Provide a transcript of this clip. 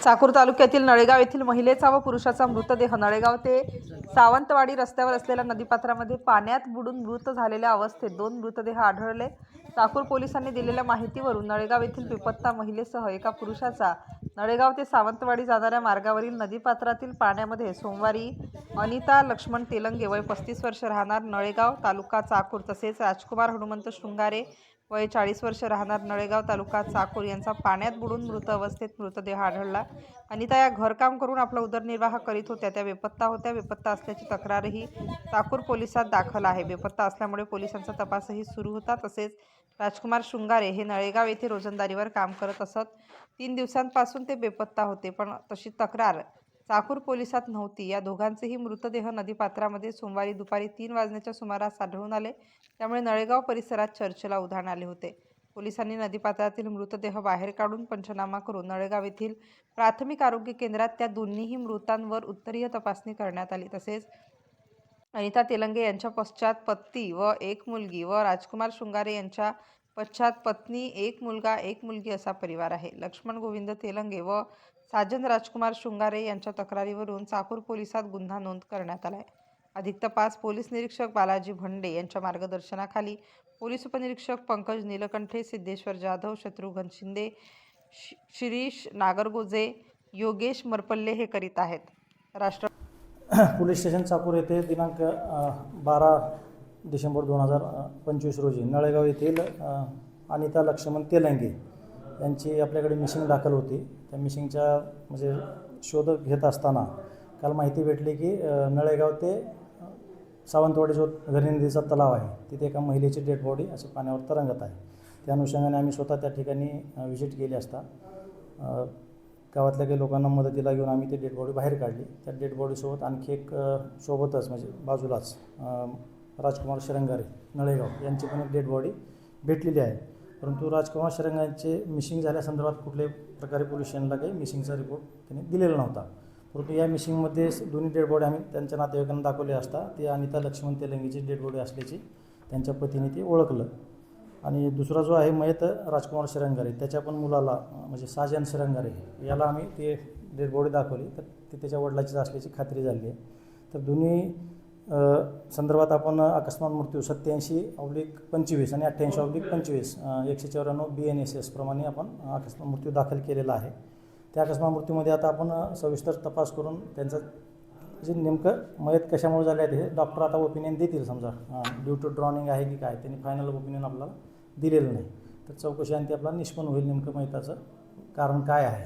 चाकूर तालुक्यातील नळेगाव येथील महिलेचा व पुरुषाचा मृतदेह नळेगाव ते सावंतवाडी रस्त्यावर असलेल्या नदीपात्रामध्ये पाण्यात बुडून मृत झालेल्या अवस्थेत 2 मृतदेह आढळले। चाकूर पोलिसांनी दिलेल्या माहितीवरून नळेगाव येथील बेपत्ता महिलेसह एका पुरुषाचा नळेगाव ते सावंतवाडी जाणाऱ्या मार्गावरील नदीपात्रातील पाण्यामध्ये सोमवारी अनिता लक्ष्मण तेलंगे वय 35 वर्ष राहणार नळेगाव तालुका चाकूर तसेच राजकुमार हनुमंत शृंगारे वय 40 वर्ष राहणार नळेगाव तालुका चाकूर यांचा पाण्यात बुडून मृत अवस्थेत मृतदेह आढळला। अनिता या घरकाम करून आपला उदरनिर्वाह करीत होत्या। त्या बेपत्ता होत्या। बेपत्ता असल्याची तक्रारही चाकूर पोलिसात दाखल आहे। बेपत्ता असल्यामुळे पोलिसांचा तपासही सुरू होता। तसेच राजकुमार शृंगारे हे नळेगाव येथे रोजंदारीवर काम करत असत। 3 दिवसांपासून ते बेपत्ता होते, पण तशी तक्रार चाकूर पोलिसात नव्हती। या दोघांचेही मृतदेह नदीपात्रामध्ये सोमवारी दुपारी 3 वाजण्याच्या सुमारास आढळून आले, त्यामुळे नळेगाव परिसरात चर्चेला उधाण आले होते। पोलिसांनी नदीपात्रातील मृतदेह बाहेर काढून पंचनामा करून नळेगाव येथील प्राथमिक आरोग्य केंद्रात त्या दोन्हीही मृतांवर उत्तरीय तपासणी करण्यात आली। तसेच अनिता तेलंगे यांच्या पश्चात पती व 1 मुलगी व राजकुमार शृंगारे यांच्या पश्चात पत्नी, 1 मुलगा 1 मुलगी असा परिवार आहे। लक्ष्मण गोविंद तेलंगे व साजन राजकुमार शृंगारे यांच्या तक्रारीवरून चाकूर पोलिसात गुन्हा नोंद करण्यात आला आहे। अधिक तपास पोलीस निरीक्षक बालाजी भंडे यांच्या मार्गदर्शनाखाली पोलीस उपनिरीक्षक पंकज नीलकंठे, सिद्धेश्वर जाधव, शत्रुघ्न शिंदे, शिरीष नागरगोजे, योगेश मरपल्ले हे करीत आहेत। पोलीस स्टेशन चाकूर येथे दिनांक 12 डिसेंबर 2025 रोजी नळेगाव येथील अनिता लक्ष्मण तेलंगे यांची आपल्याकडे मिसिंग दाखल होती। त्या मिसिंगच्या म्हणजे शोध घेत असताना काल माहिती भेटली की नळेगाव ते सावंतवाडी जो घरनदीचा तलाव आहे तिथे एका महिलेची डेड बॉडी अशी पाण्यावर तरंगत आहे। त्या अनुषंगाने आम्ही स्वतः त्या ठिकाणी व्हिजिट केली असता गावातल्या काही लोकांना मदतीला घेऊन आम्ही ती डेड बॉडी बाहेर काढली। त्या डेड बॉडीसोबत आणखी एक सोबतच म्हणजे बाजूलाच राजकुमार शृंगारे नळेगाव यांची पण एक डेड बॉडी भेटलेली आहे। परंतु राजकुमार शृंगारेंचे मिसिंग झाल्यासंदर्भात कुठल्याही प्रकारे पोलीस स्टेशनला काही मिसिंगचा रिपोर्ट त्यांनी दिलेला नव्हता। परंतु या मिसिंगमध्ये दोन्ही डेड बॉडी आम्ही त्यांच्या नातेवाईकांना दाखवले असता ती अनिता लक्ष्मण तेलंगेची डेड बॉडी असल्याची त्यांच्या पतीने ते ओळखलं। आणि दुसरा जो आहे मयत राजकुमार शृंगारे त्याच्या पण मुलाला म्हणजे साजन शृंगारे याला आम्ही ते डेड बॉडी दाखवली, तर ते त्याच्या वडिलाचीच असल्याची खात्री झाली आहे। तर दोन्ही संदर्भात आपण अकस्मात मृत्यू 87/25 आणि 88/25 194 BNSS प्रमाणे आपण अकस्मात मृत्यू दाखल केलेला आहे। त्या अकस्मात मृत्यूमध्ये आता आपण सविस्तर तपास करून त्यांचं जे नेमकं मयत कशामुळे झाले आहे हे डॉक्टर आता ओपिनियन देतील। समजा ड्यू टू ड्रॉनिंग आहे की काय, त्यांनी फायनल ओपिनियन आपल्याला दिलेलं नाही। तर चौकशी आणि ते आपल्याला निष्पन्न होईल नेमकं मयताचं कारण काय आहे।